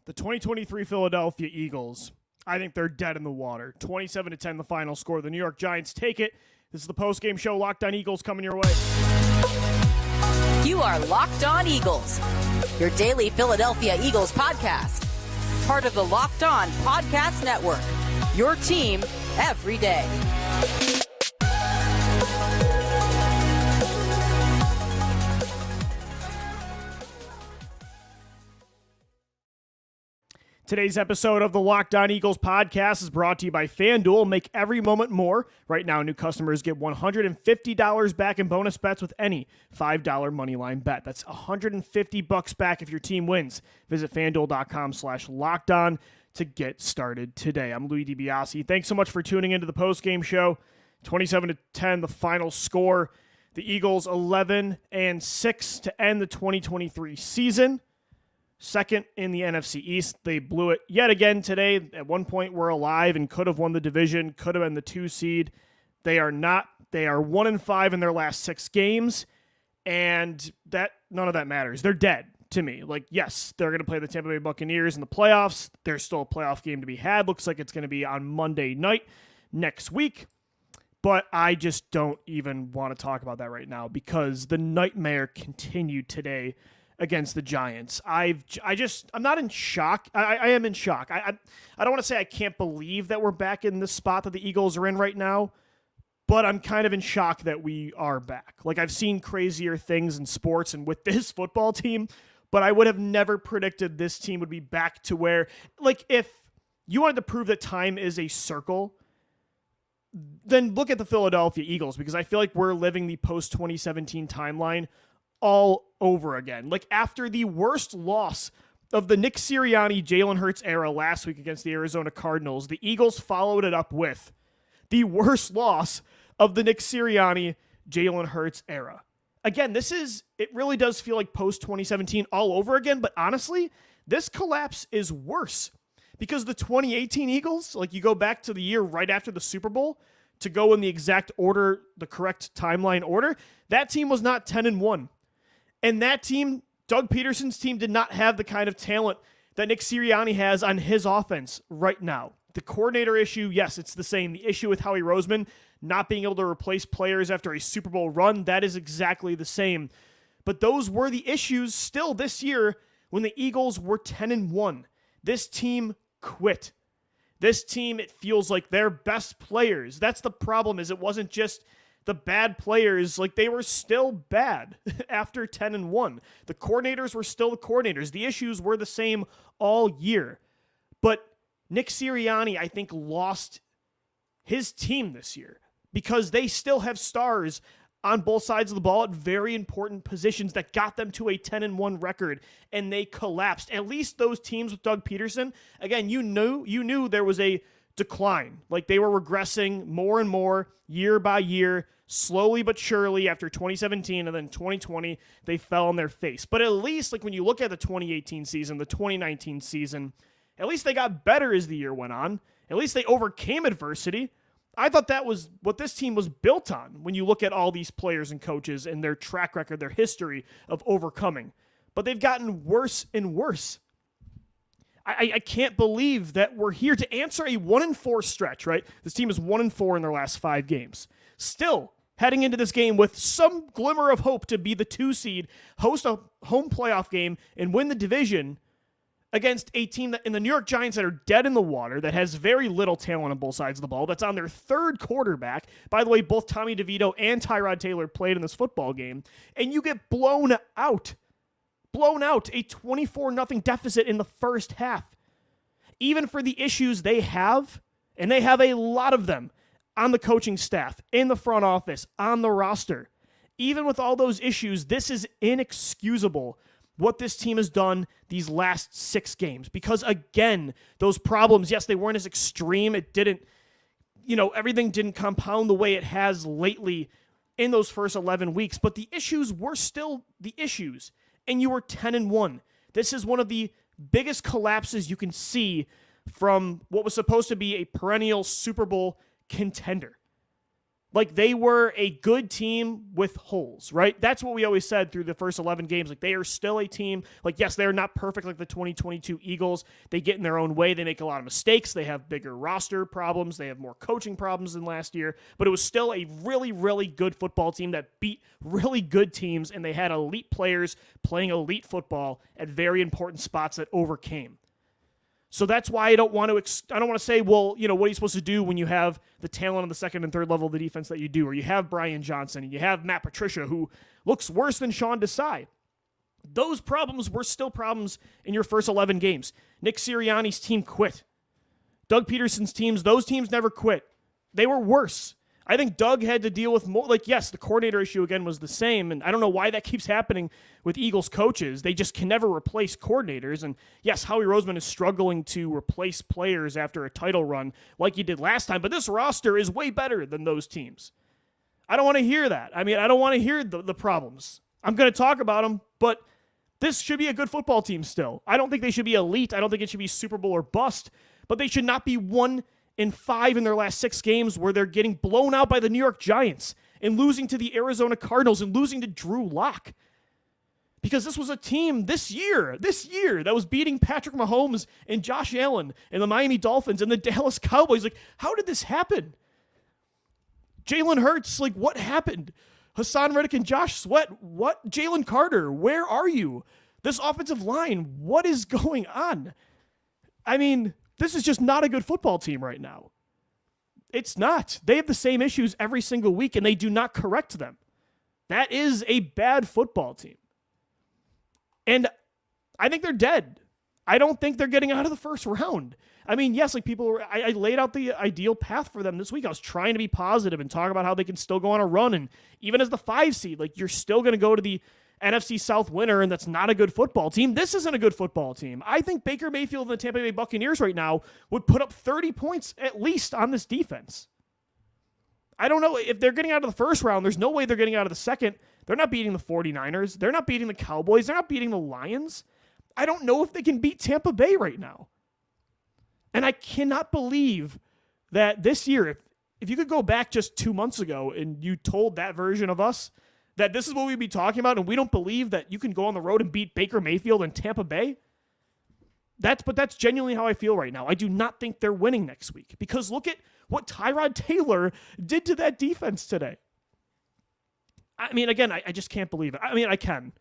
The 2023 Philadelphia Eagles, I think they're dead in the water. 27-10 the final score. The New York Giants take it. This is the postgame show. Locked On Eagles coming your way. You are Locked On Eagles, your daily Philadelphia Eagles podcast. Part of the Locked On Podcast Network, your team every day. Today's episode of the Locked On Eagles podcast is brought to you by FanDuel. Make every moment more. Right now, new customers get $150 back in bonus bets with any $5 moneyline bet. That's $150 back if your team wins. Visit FanDuel.com/LockedOn to get started today. I'm Louis DiBiase. Thanks so much for tuning into the postgame show. 27-10, the final score. The Eagles 11-6 to end the 2023 season. Second in the NFC East. They blew it yet again today. At one point, we're alive and could have won the division, could have been the 2 seed. They are not. They are 1-5 in their last 6 games, and that none of that matters. They're dead to me. Like, yes, they're going to play the Tampa Bay Buccaneers in the playoffs. There's still a playoff game to be had. Looks like it's going to be on Monday night next week, but I just don't even want to talk about that right now because the nightmare continued today against the Giants. I'm not in shock. I am in shock. I don't want to say I can't believe that we're back in the spot that the Eagles are in right now, but I'm kind of in shock that we are back. Like, I've seen crazier things in sports and with this football team, but I would have never predicted this team would be back to where, like, if you wanted to prove that time is a circle, then look at the Philadelphia Eagles, because I feel like we're living the post-2017 timeline all over again. Like, after the worst loss of the Nick Sirianni, Jalen Hurts era last week against the Arizona Cardinals, the Eagles followed it up with the worst loss of the Nick Sirianni, Jalen Hurts era. Again, it really does feel like post-2017 all over again, but honestly, this collapse is worse because the 2018 Eagles, like, you go back to the year right after the Super Bowl to go in the exact order, the correct timeline order, that team was not 10-1. And that team, Doug Peterson's team, did not have the kind of talent that Nick Sirianni has on his offense right now. The coordinator issue, yes, it's the same. The issue with Howie Roseman not being able to replace players after a Super Bowl run, that is exactly the same. But those were the issues still this year when the Eagles were 10-1. This team quit. This team, it feels like their best players. That's the problem, is it wasn't just the bad players, like, they were still bad after 10-1. The coordinators were still the coordinators. The issues were the same all year. But Nick Sirianni, I think, lost his team this year because they still have stars on both sides of the ball at very important positions that got them to a 10-1 record, and they collapsed. At least those teams with Doug Peterson, again, you knew there was a decline. Like, they were regressing more and more year by year, slowly but surely. After 2017 and then 2020, they fell on their face. But at least, like, when you look at the 2018 season, the 2019 season, at least they got better as the year went on. At least they overcame adversity. I thought that was what this team was built on when you look at all these players and coaches and their track record, their history of overcoming. But they've gotten worse and worse. I can't believe that we're here to answer a 1-4 stretch, right? This team is 1-4 in their last 5 games. Still heading into this game with some glimmer of hope to be the 2 seed, host a home playoff game, and win the division against a team that, in the New York Giants, that are dead in the water, that has very little talent on both sides of the ball, that's on their 3rd quarterback. By the way, both Tommy DeVito and Tyrod Taylor played in this football game, and you get blown out. Blown out, a 24-0 deficit in the first half. Even for the issues they have, and they have a lot of them on the coaching staff, in the front office, on the roster. Even with all those issues, this is inexcusable what this team has done these last 6 games. Because, again, those problems, yes, they weren't as extreme. It didn't, everything didn't compound the way it has lately in those first 11 weeks. But the issues were still the issues. And you were 10-1. This is one of the biggest collapses you can see from what was supposed to be a perennial Super Bowl contender. Like, they were a good team with holes, right? That's what we always said through the first 11 games. Like, they are still a team. Like, yes, they're not perfect like the 2022 Eagles. They get in their own way. They make a lot of mistakes. They have bigger roster problems. They have more coaching problems than last year. But it was still a really, really good football team that beat really good teams, and they had elite players playing elite football at very important spots that overcame. So that's why I don't want to say, well, what are you supposed to do when you have the talent on the second and third level of the defense that you do, or you have Brian Johnson, and you have Matt Patricia, who looks worse than Sean Desai. Those problems were still problems in your first 11 games. Nick Sirianni's team quit. Doug Peterson's teams, those teams never quit. They were worse. I think Doug had to deal with more, yes, the coordinator issue again was the same, and I don't know why that keeps happening with Eagles coaches. They just can never replace coordinators, and yes, Howie Roseman is struggling to replace players after a title run like he did last time, but this roster is way better than those teams. I don't want to hear that. I don't want to hear the problems. I'm going to talk about them, but this should be a good football team still. I don't think they should be elite. I don't think it should be Super Bowl or bust, but they should not be 1-5 in their last 6 games where they're getting blown out by the New York Giants and losing to the Arizona Cardinals and losing to Drew Lock. Because this was a team this year that was beating Patrick Mahomes and Josh Allen and the Miami Dolphins and the Dallas Cowboys. Like, how did this happen? Jalen Hurts, what happened? Hassan Reddick and Josh Sweat, what? Jalen Carter, where are you? This offensive line, what is going on? This is just not a good football team right now. It's not. They have the same issues every single week, and they do not correct them. That is a bad football team. And I think they're dead. I don't think they're getting out of the first round. Yes, I laid out the ideal path for them this week. I was trying to be positive and talk about how they can still go on a run. And even as the 5 seed, you're still going to go to the NFC South winner, and that's not a good football team. This isn't a good football team. I think Baker Mayfield and the Tampa Bay Buccaneers right now would put up 30 points at least on this defense. I don't know if they're getting out of the first round. There's no way they're getting out of the second. They're not beating the 49ers. They're not beating the Cowboys. They're not beating the Lions. I don't know if they can beat Tampa Bay right now. And I cannot believe that this year, if you could go back just 2 months ago and you told that version of us that this is what we'd be talking about, and we don't believe that you can go on the road and beat Baker Mayfield and Tampa Bay. That's genuinely how I feel right now. I do not think they're winning next week, because look at what Tyrod Taylor did to that defense today. Again, I just can't believe it. I can,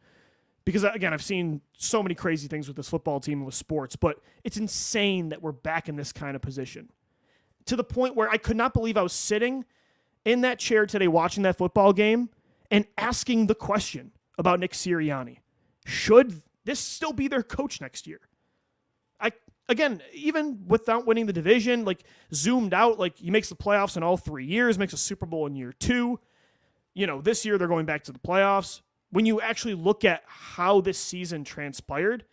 because again, I've seen so many crazy things with this football team and with sports, but it's insane that we're back in this kind of position, to the point where I could not believe I was sitting in that chair today watching that football game and asking the question about Nick Sirianni. Should this still be their coach next year? Again, even without winning the division, zoomed out, he makes the playoffs in all 3 years, makes a Super Bowl in year 2. This year they're going back to the playoffs. When you actually look at how this season transpired,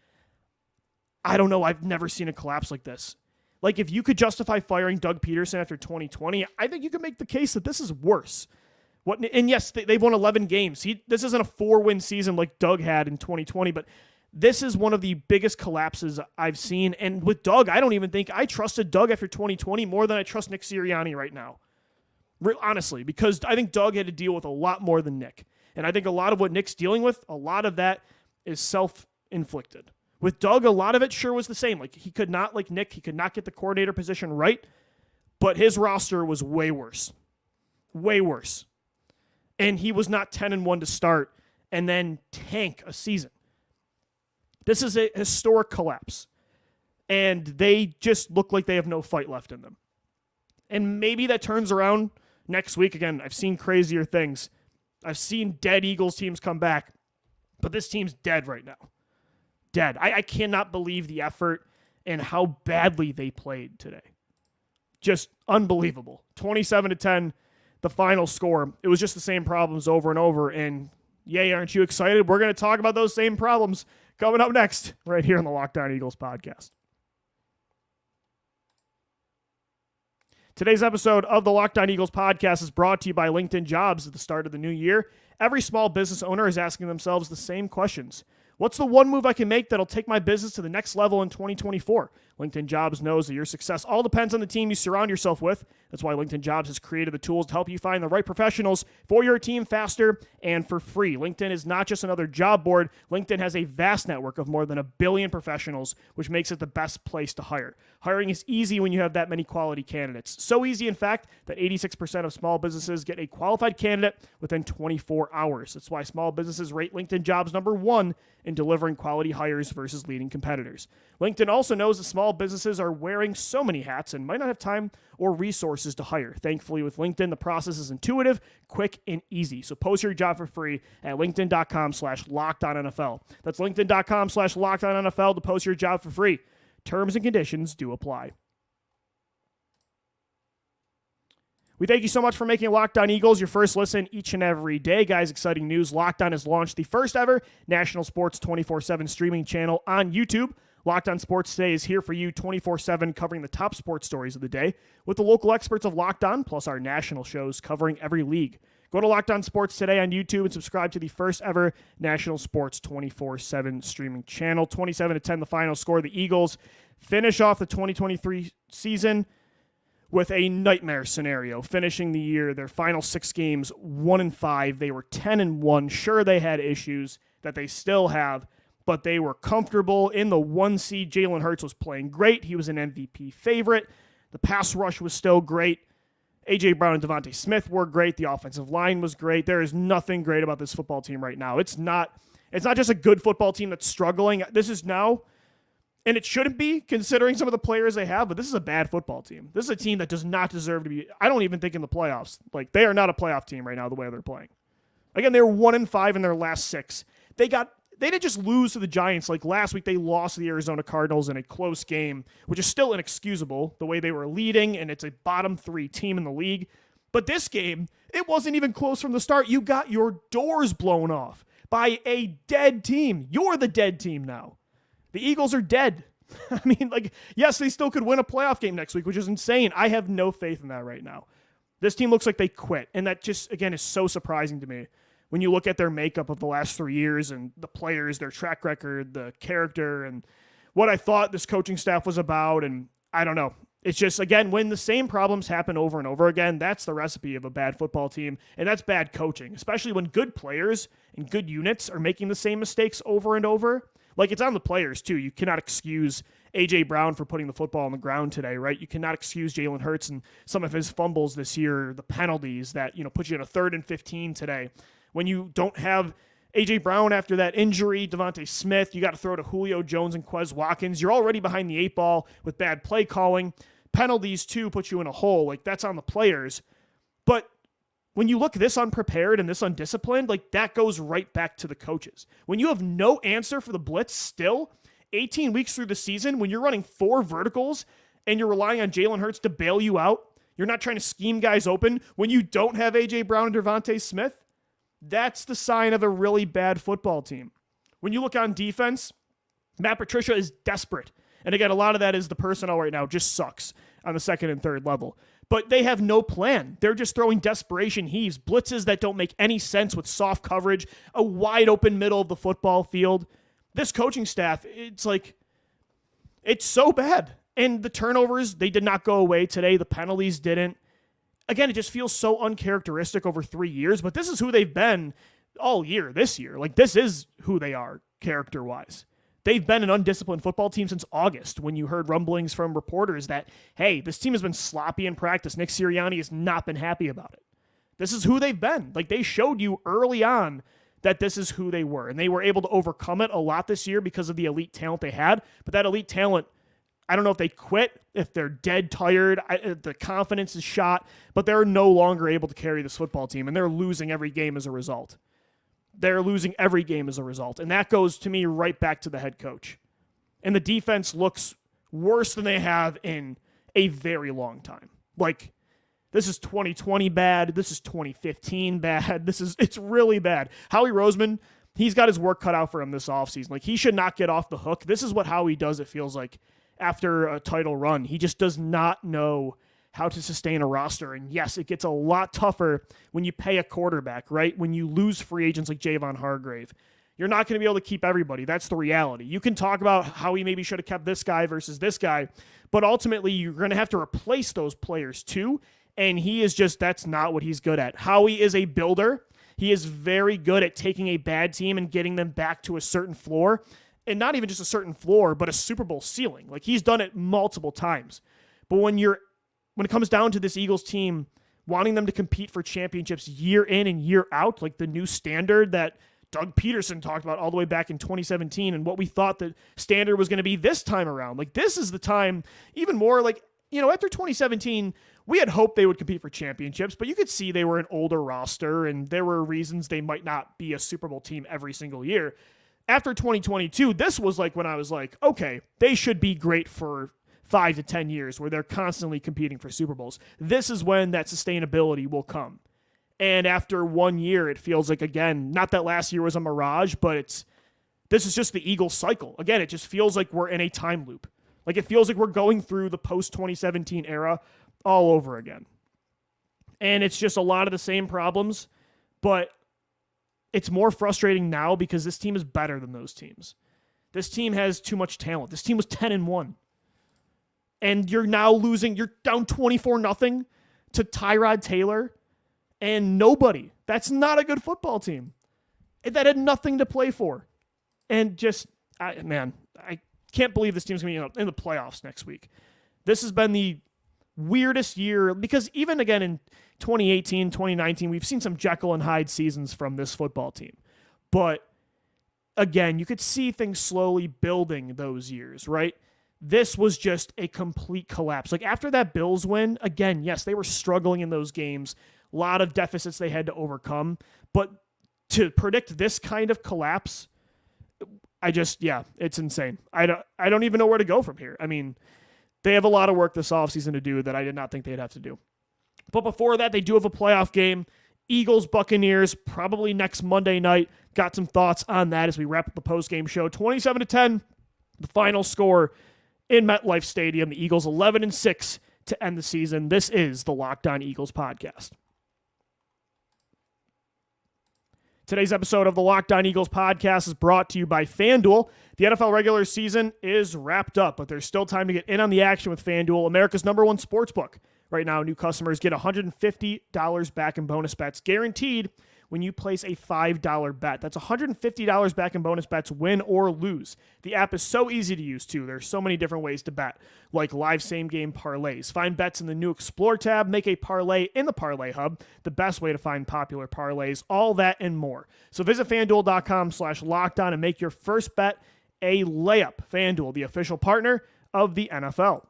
I don't know. I've never seen a collapse like this. If you could justify firing Doug Peterson after 2020, I think you could make the case that this is worse. And yes, they've won 11 games. This isn't a 4-win season like Doug had in 2020, but this is one of the biggest collapses I've seen. And with Doug, I don't even think I trusted Doug after 2020 more than I trust Nick Sirianni right now. Honestly, because I think Doug had to deal with a lot more than Nick. And I think a lot of what Nick's dealing with, a lot of that is self-inflicted. With Doug, a lot of it sure was the same. He could not, like Nick, he could not get the coordinator position right, but his roster was way worse. Way worse. And he was not 10-1 to start and then tank a season. This is a historic collapse. And they just look like they have no fight left in them. And maybe that turns around next week. Again, I've seen crazier things. I've seen dead Eagles teams come back. But this team's dead right now. Dead. I cannot believe the effort and how badly they played today. Just unbelievable. 27-10, the final score. It was just the same problems over and over. And yay, aren't you excited? We're going to talk about those same problems coming up next, right here on the Locked On Eagles podcast. Today's episode of the Locked On Eagles podcast is brought to you by LinkedIn Jobs. At the start of the new year, every small business owner is asking themselves the same questions. What's the one move I can make that'll take my business to the next level in 2024? LinkedIn Jobs knows that your success all depends on the team you surround yourself with. That's why LinkedIn Jobs has created the tools to help you find the right professionals for your team faster and for free. LinkedIn is not just another job board. LinkedIn has a vast network of more than 1 billion professionals, which makes it the best place to hire. Hiring is easy when you have that many quality candidates. So easy, in fact, that 86% of small businesses get a qualified candidate within 24 hours. That's why small businesses rate LinkedIn Jobs #1 in delivering quality hires versus leading competitors. LinkedIn also knows that small businesses are wearing so many hats and might not have time or resources to hire. Thankfully, with LinkedIn, the process is intuitive, quick, and easy. So post your job for free at linkedin.com/LockedOnNFL. That's linkedin.com/LockedOnNFL to post your job for free. Terms and conditions do apply. We thank you so much for making Locked On Eagles your first listen each and every day. Guys, exciting news. Locked On has launched the first ever national sports 24/7 streaming channel on YouTube. Locked On Sports Today is here for you 24/7, covering the top sports stories of the day with the local experts of Locked On, plus our national shows covering every league. Go to Locked On Sports Today on YouTube and subscribe to the first ever national sports 24/7 streaming channel. 27-10 the final score. The Eagles finish off the 2023 season with a nightmare scenario, finishing the year, their final 6 games, 1-5. They were 10-1. Sure, they had issues that they still have, but they were comfortable in the 1 seed. Jalen Hurts was playing great. He was an MVP favorite. The pass rush was still great. A.J. Brown and Devontae Smith were great. The offensive line was great. There is nothing great about this football team right now. It's not just a good football team that's struggling. This is now, and it shouldn't be considering some of the players they have, but this is a bad football team. This is a team that does not deserve to be, I don't even think, in the playoffs. Like, they are not a playoff team right now the way they're playing. Again, they were 1-5 in their last 6. They didn't just lose to the Giants. Like last week, they lost to the Arizona Cardinals in a close game, which is still inexcusable, the way they were leading, and it's a bottom 3 team in the league. But this game, it wasn't even close from the start. You got your doors blown off by a dead team. You're the dead team now. The Eagles are dead. I mean, like, yes, they still could win a playoff game next week, which is insane. I have no faith in that right now. This team looks like they quit, and that just, again, is so surprising to me. When you look at their makeup of the last 3 years and the players, their track record, the character, and what I thought this coaching staff was about, and I don't know. It's just, again, when the same problems happen over and over again, that's the recipe of a bad football team, and that's bad coaching, especially when good players and good units are making the same mistakes over and over. Like, it's on the players, too. You cannot excuse A.J. Brown for putting the football on the ground today, right? You cannot excuse Jalen Hurts and some of his fumbles this year, the penalties that, put you in a 3rd and 15 today. When you don't have A.J. Brown after that injury, Devontae Smith, you got to throw to Julio Jones and Quez Watkins. You're already behind the 8 ball with bad play calling. Penalties, too, put you in a hole. Like, that's on the players. But when you look this unprepared and this undisciplined, like, that goes right back to the coaches. When you have no answer for the blitz still, 18 weeks through the season, when you're running 4 verticals and you're relying on Jalen Hurts to bail you out, you're not trying to scheme guys open when you don't have A.J. Brown and Devontae Smith, that's the sign of a really bad football team. When you look on defense, Matt Patricia is desperate. And again, a lot of that is the personnel right now just sucks on the 2nd and 3rd level. But they have no plan. They're just throwing desperation heaves, blitzes that don't make any sense with soft coverage, a wide open middle of the football field. This coaching staff, it's so bad. And the turnovers, they did not go away today. The penalties didn't. Again, it just feels so uncharacteristic over 3 years, but this is who they've been all year this year. Like, this is who they are character-wise. They've been an undisciplined football team since August when you heard rumblings from reporters that, hey, this team has been sloppy in practice. Nick Sirianni has not been happy about it. This is who they've been. Like, they showed you early on that this is who they were, and they were able to overcome it a lot this year because of the elite talent they had, but that elite talent, I don't know if they quit, if they're dead tired, the confidence is shot, but they're no longer able to carry this football team, and they're losing every game as a result. They're losing every game as a result, and that goes, to me, right back to the head coach. And the defense looks worse than they have in a very long time. Like, this is 2020 bad. This is 2015 bad. It's really bad. Howie Roseman, he's got his work cut out for him this offseason. Like, he should not get off the hook. This is what Howie does, it feels like, after a title run. He just does not know how to sustain a roster. And yes, it gets a lot tougher when you pay a quarterback, right? When you lose free agents like Javon Hargrave. You're not going to be able to keep everybody. That's the reality. You can talk about how he maybe should have kept this guy versus this guy, but ultimately you're going to have to replace those players too, and that's not what he's good at. Howie is a builder. He is very good at taking a bad team and getting them back to a certain floor, and not even just a certain floor, but a Super Bowl ceiling. Like, he's done it multiple times. But when it comes down to this Eagles team wanting them to compete for championships year in and year out, like the new standard that Doug Peterson talked about all the way back in 2017 and what we thought the standard was going to be this time around. Like, this is the time, even more like, after 2017, we had hoped they would compete for championships, but you could see they were an older roster and there were reasons they might not be a Super Bowl team every single year. After 2022, this was like when I was like, okay, they should be great for 5 to 10 years where they're constantly competing for Super Bowls. This is when that sustainability will come. And after 1 year, it feels like, again, not that last year was a mirage, but this is just the Eagles cycle. Again, it just feels like we're in a time loop. Like, it feels like we're going through the post-2017 era all over again. And it's just a lot of the same problems, but it's more frustrating now because this team is better than those teams. This team has too much talent. This team was 10-1. And you're now losing, you're down 24-0 to Tyrod Taylor and nobody. That's not a good football team. That had nothing to play for. And just, I can't believe this team's going to be in the playoffs next week. This has been the weirdest year because even again in 2018, 2019, we've seen some Jekyll and Hyde seasons from this football team. But again, you could see things slowly building those years, right? This was just a complete collapse. Like, after that Bills win, again, yes, they were struggling in those games. A lot of deficits they had to overcome. But to predict this kind of collapse, it's insane. I don't even know where to go from here. I mean, they have a lot of work this offseason to do that I did not think they'd have to do. But before that, they do have a playoff game. Eagles, Buccaneers, probably next Monday night. Got some thoughts on that as we wrap up the postgame show. 27-10, the final score in MetLife Stadium. The Eagles 11-6 to end the season. This is the Locked On Eagles podcast. Today's episode of the Locked On Eagles podcast is brought to you by FanDuel. The NFL regular season is wrapped up, but there's still time to get in on the action with FanDuel, America's #1 sportsbook. Right now, new customers get $150 back in bonus bets guaranteed when you place a $5 bet. That's $150 back in bonus bets, win or lose. The app is so easy to use, too. There's so many different ways to bet, like live same-game parlays. Find bets in the new Explore tab. Make a parlay in the Parlay Hub, the best way to find popular parlays, all that and more. So visit FanDuel.com/lockedon and make your first bet a layup. FanDuel, the official partner of the NFL.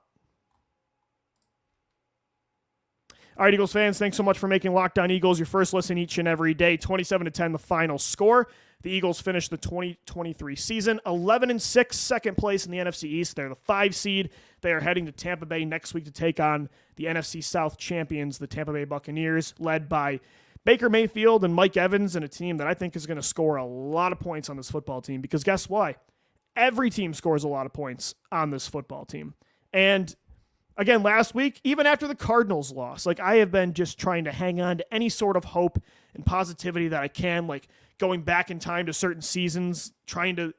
All right, Eagles fans, thanks so much for making Locked On Eagles your first listen each and every day. 27-10, the final score. The Eagles finished the 2023 season 11-6, second place in the NFC East. They're the 5 seed. They are heading to Tampa Bay next week to take on the NFC South champions, the Tampa Bay Buccaneers, led by Baker Mayfield and Mike Evans, and a team that I think is going to score a lot of points on this football team, because guess why? Every team scores a lot of points on this football team. And again, last week, even after the Cardinals lost, like, I have been just trying to hang on to any sort of hope and positivity that I can, like going back in time to certain seasons, trying to,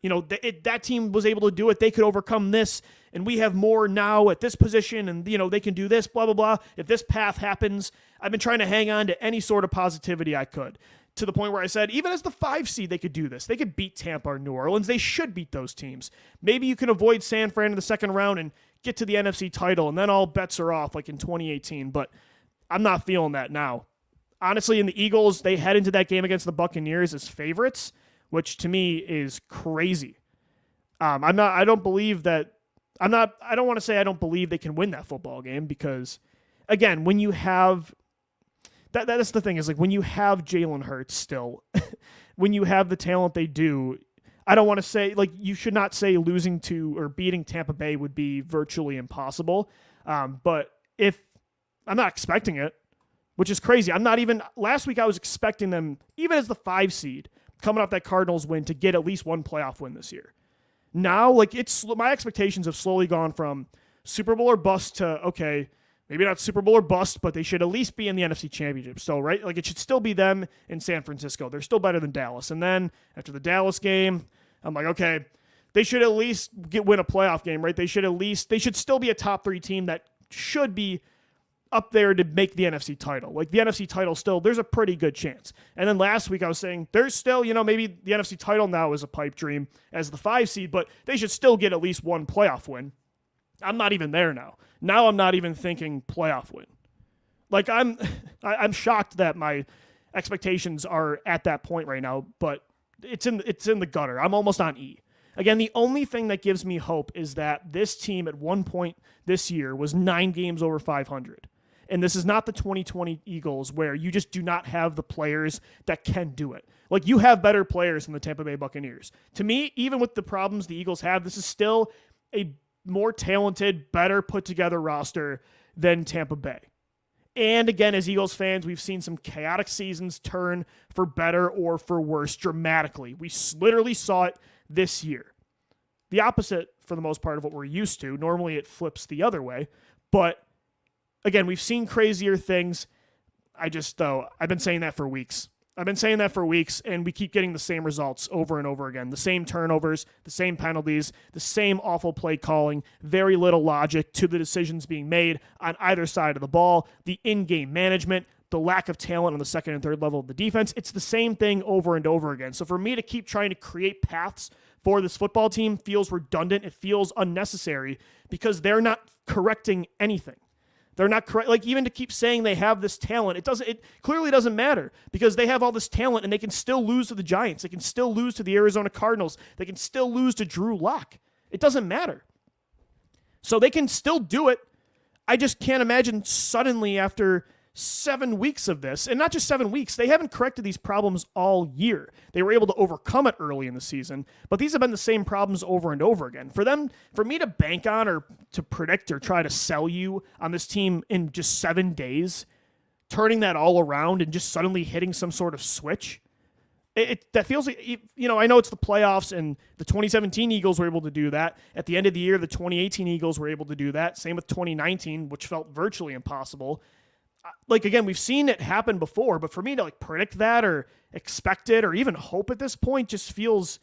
that team was able to do it. They could overcome this, and we have more now at this position, and, they can do this, blah, blah, blah. If this path happens, I've been trying to hang on to any sort of positivity I could, to the point where I said, even as the 5 seed, they could do this. They could beat Tampa or New Orleans. They should beat those teams. Maybe you can avoid San Fran in the second round and get to the NFC title, and then all bets are off like in 2018, but I'm not feeling that now. Honestly, in the Eagles, they head into that game against the Buccaneers as favorites, which to me is crazy. I don't want to say I don't believe they can win that football game, because again, when you have that's the thing, is like, when you have Jalen Hurts still, when you have the talent they do, I don't want to say, like, you should not say losing to or beating Tampa Bay would be virtually impossible. But if I'm not expecting it, which is crazy. Last week I was expecting them, even as the 5 seed, coming off that Cardinals win, to get at least one playoff win this year. Now, like, my expectations have slowly gone from Super Bowl or bust to, okay, maybe not Super Bowl or bust, but they should at least be in the NFC Championship. So, right? Like, it should still be them in San Francisco. They're still better than Dallas. And then after the Dallas game, I'm like, okay, they should at least win a playoff game, right? They should still be a top 3 team that should be up there to make the NFC title. Like, the NFC title still, there's a pretty good chance. And then last week I was saying there's still, maybe the NFC title now is a pipe dream as the 5 seed, but they should still get at least one playoff win. I'm not even there now. Now I'm not even thinking playoff win. Like, I'm shocked that my expectations are at that point right now, but it's in the gutter. I'm almost on E. Again, the only thing that gives me hope is that this team at one point this year was 9 games over 500. And this is not the 2020 Eagles where you just do not have the players that can do it. Like, you have better players than the Tampa Bay Buccaneers. To me, even with the problems the Eagles have, this is still a more talented, better put-together roster than Tampa Bay. And again, as Eagles fans, we've seen some chaotic seasons turn for better or for worse dramatically. We literally saw it this year. The opposite, for the most part, of what we're used to. Normally it flips the other way. But again, we've seen crazier things. I've been saying that for weeks. And we keep getting the same results over and over again. The same turnovers, the same penalties, the same awful play calling, very little logic to the decisions being made on either side of the ball, the in-game management, the lack of talent on the second and third level of the defense. It's the same thing over and over again. So for me to keep trying to create paths for this football team feels redundant. It feels unnecessary because they're not correcting anything. They're not correct. Like, even to keep saying they have this talent, it clearly doesn't matter because they have all this talent and they can still lose to the Giants. They can still lose to the Arizona Cardinals. They can still lose to Drew Lock. It doesn't matter. So they can still do it. I just can't imagine suddenly after 7 weeks of this, and not just 7 weeks, they haven't corrected these problems all year. They were able to overcome it early in the season, but these have been the same problems over and over again. For me to bank on or to predict or try to sell you on this team in just 7 days, turning that all around and just suddenly hitting some sort of switch, that feels like, I know it's the playoffs and the 2017 Eagles were able to do that. At the end of the year, the 2018 Eagles were able to do that. Same with 2019, which felt virtually impossible. Like, again, we've seen it happen before, but for me to predict that or expect it or even hope at this point just feels,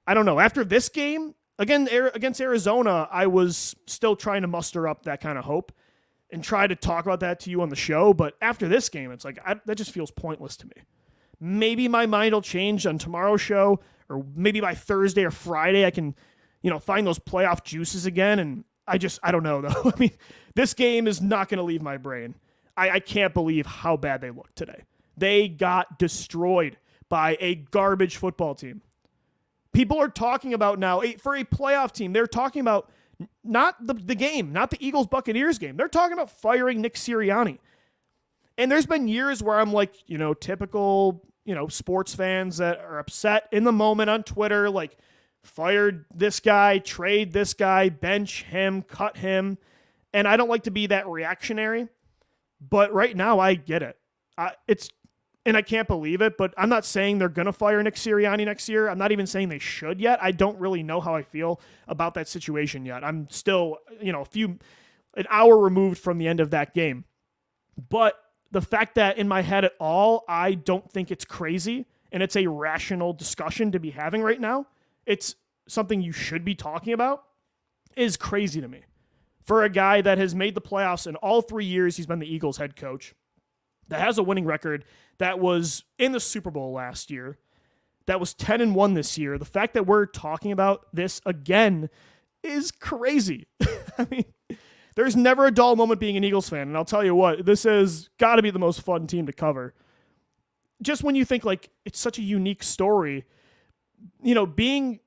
I don't know. After this game, again, against Arizona, I was still trying to muster up that kind of hope and try to talk about that to you on the show. But after this game, it's like, that just feels pointless to me. Maybe my mind will change on tomorrow's show, or maybe by Thursday or Friday, I can, find those playoff juices again. And I don't know though. I mean, this game is not going to leave my brain. I can't believe how bad they looked today. They got destroyed by a garbage football team. People are talking about now, for a playoff team, they're talking about not the game, not the Eagles-Buccaneers game. They're talking about firing Nick Sirianni. And there's been years where I'm like, typical, sports fans that are upset in the moment on Twitter, like, fired this guy, trade this guy, bench him, cut him. And I don't like to be that reactionary. But right now, I get it. And I can't believe it, but I'm not saying they're going to fire Nick Sirianni next year. I'm not even saying they should yet. I don't really know how I feel about that situation yet. I'm still, an hour removed from the end of that game. But the fact that in my head at all, I don't think it's crazy, and it's a rational discussion to be having right now, it's something you should be talking about, is crazy to me. For a guy that has made the playoffs in all 3 years he's been the Eagles head coach, that has a winning record, that was in the Super Bowl last year, that was 10-1 this year, the fact that we're talking about this again is crazy. I mean, there's never a dull moment being an Eagles fan, and I'll tell you what, this has got to be the most fun team to cover. Just when you think, it's such a unique story, being...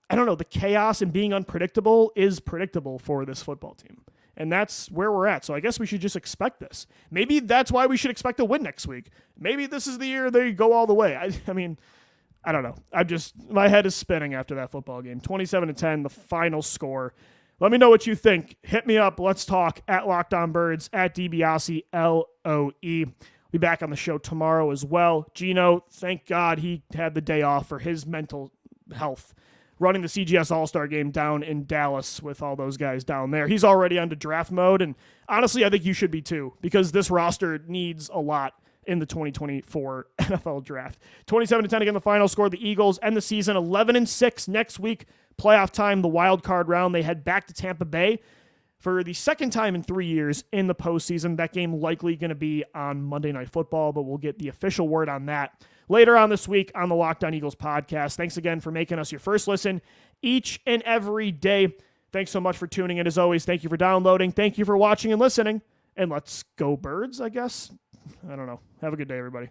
the chaos and being unpredictable is predictable for this football team. And that's where we're at. So I guess we should just expect this. Maybe that's why we should expect a win next week. Maybe this is the year they go all the way. I mean, I don't know. My head is spinning after that football game. 27-10, the final score. Let me know what you think. Hit me up. Let's talk at Locked On Birds, at DiBiase, LOE. Be back on the show tomorrow as well. Gino, thank God he had the day off for his mental health. running the CGS All-Star game down in Dallas with all those guys down there. He's already onto draft mode, and honestly, I think you should be too, because this roster needs a lot in the 2024 NFL Draft. 27-10 again, the final score. The Eagles end the season 11-6 next week. Playoff time, the wild card round. They head back to Tampa Bay for the second time in 3 years in the postseason. That game likely going to be on Monday Night Football, but we'll get the official word on that later on this week on the Locked On Eagles podcast. Thanks again for making us your first listen each and every day. Thanks so much for tuning in. As always, thank you for downloading. Thank you for watching and listening. And let's go Birds, I guess. I don't know. Have a good day, everybody.